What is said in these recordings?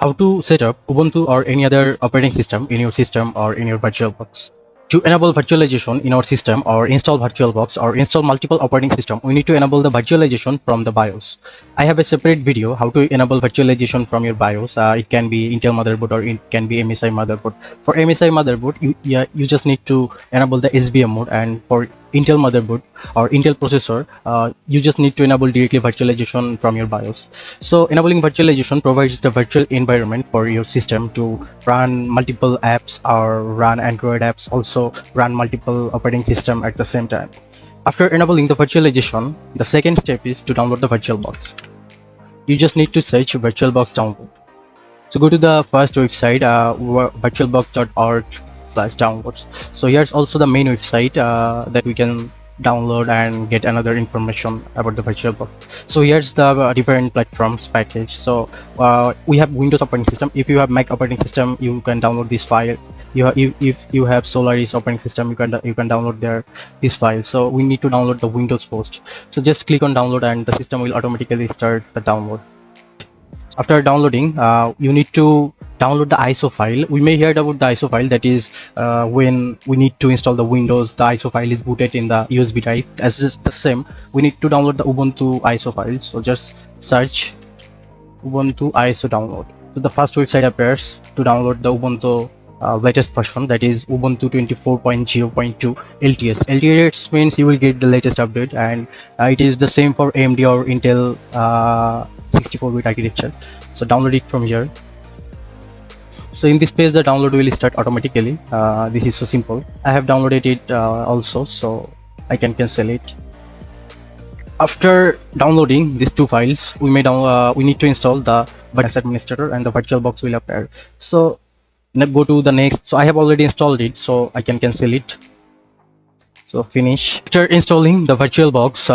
How to set up Ubuntu or any other operating system in your system or in your VirtualBox. To enable virtualization in our system or install VirtualBox or install multiple operating system, we need to enable the virtualization from the BIOS. I have a separate video how to enable virtualization from your BIOS. It can be Intel motherboard or it can be MSI motherboard. For MSI motherboard, you just need to enable the SBM mode, and for Intel motherboard or Intel processor, you just need to enable directly virtualization from your BIOS. So enabling virtualization provides the virtual environment for your system to run multiple apps or run Android apps, also run multiple operating system at the same time. After enabling the virtualization, the second step is to download the VirtualBox. You just need to search VirtualBox download. So go to the first website, virtualbox.org/downloads. So here's also the main website that we can download and get another information about the VirtualBox. So here's the different platforms package. So we have Windows operating system. If you have Mac operating system, you can download this file. If you have Solaris operating system, you can download this file. So we need to download the Windows first. So just click on download and the system will automatically start the download. After downloading, you need to download the ISO file. We may hear about the ISO file, that is when we need to install the Windows, the ISO file is booted in the USB drive. As is the same, we need to download the Ubuntu ISO file. So just search Ubuntu ISO download. So the first website appears to download the Ubuntu latest version, that is Ubuntu 24.04 LTS. LTS means you will get the latest update, and it is the same for AMD or Intel 64-bit architecture. So download it from here. So in this page, the download will start automatically. This is so simple. I have downloaded it also, so I can cancel it. After downloading these two files, we need to install the BIOS administrator and the VirtualBox will appear. So now go to the next. So I have already installed it, so I can cancel it. So finish. After installing the VirtualBox,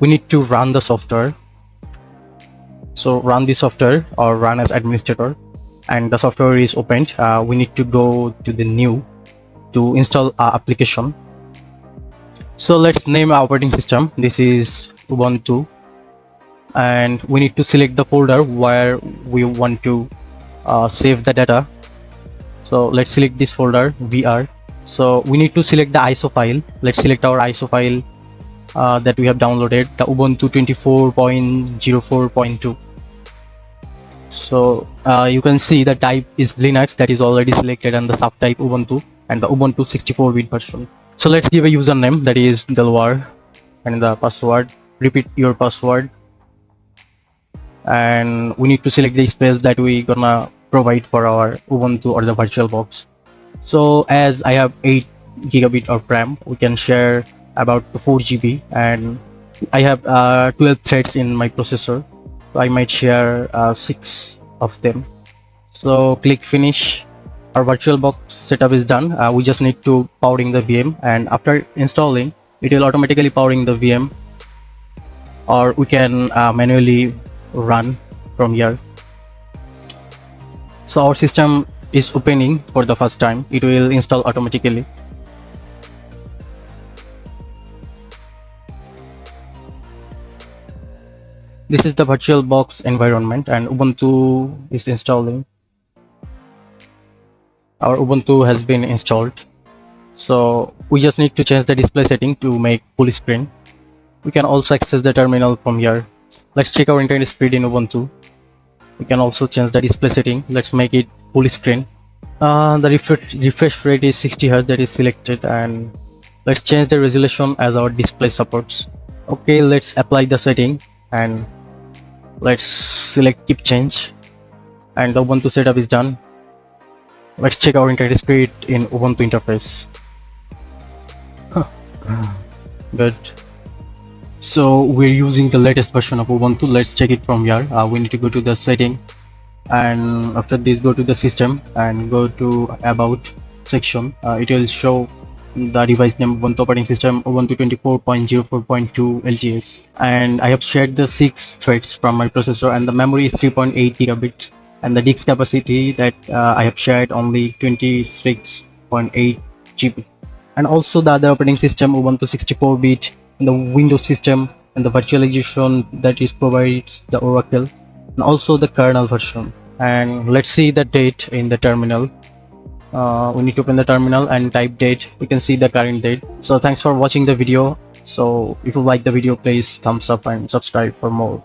we need to run the software. So run the software or run as administrator, and the software is opened. We need to go to the new to install our application. So let's name our operating system. This is Ubuntu, and we need to select the folder where we want to save the data. So let's select this folder VR. So we need to select the ISO file. Let's select our ISO file that we have downloaded, the Ubuntu 24.04.2. So you can see the type is Linux, that is already selected, and the subtype Ubuntu, and the Ubuntu 64-bit version. So let's give a username, that is Delwar, and the password. Repeat your password, and we need to select the space that we gonna provide for our Ubuntu or the VirtualBox. So as I have 8 GB of RAM, we can share about 4 GB, and I have 12 threads in my processor, so I might share 6 of them. So click finish. Our VirtualBox setup is done. We just need to powering the VM, and after installing, it will automatically powering the VM, or we can manually run from here. So our system is opening for the first time. It will install automatically. This is the VirtualBox environment, and Ubuntu is installing. Our Ubuntu has been installed. So we just need to change the display setting to make full screen. We can also access the terminal from here. Let's check our internet speed in Ubuntu. We can also change the display setting. Let's make it full screen. The refresh rate is 60 Hz, that is selected, and let's change the resolution as our display supports. Okay, let's apply the setting, and let's select keep change, and the Ubuntu setup is done. Let's check our internet speed in Ubuntu interface. Good. So we're using the latest version of Ubuntu. Let's check it from here. We need to go to the setting, and after this go to the system and go to about section. It will show the device name Ubuntu operating system Ubuntu 24.04.2 LTS, and I have shared the 6 threads from my processor, and the memory is 3.8 gigabits, and the disk capacity that I have shared only 26.8 GB, and also the other operating system Ubuntu 64-bit, and the Windows system, and the virtualization that is provides the Oracle, and also the kernel version. and let's see the date in the terminal. We need to open the terminal and type date. We can see the current date. So thanks for watching the video. So if you like the video, please thumbs up and subscribe for more.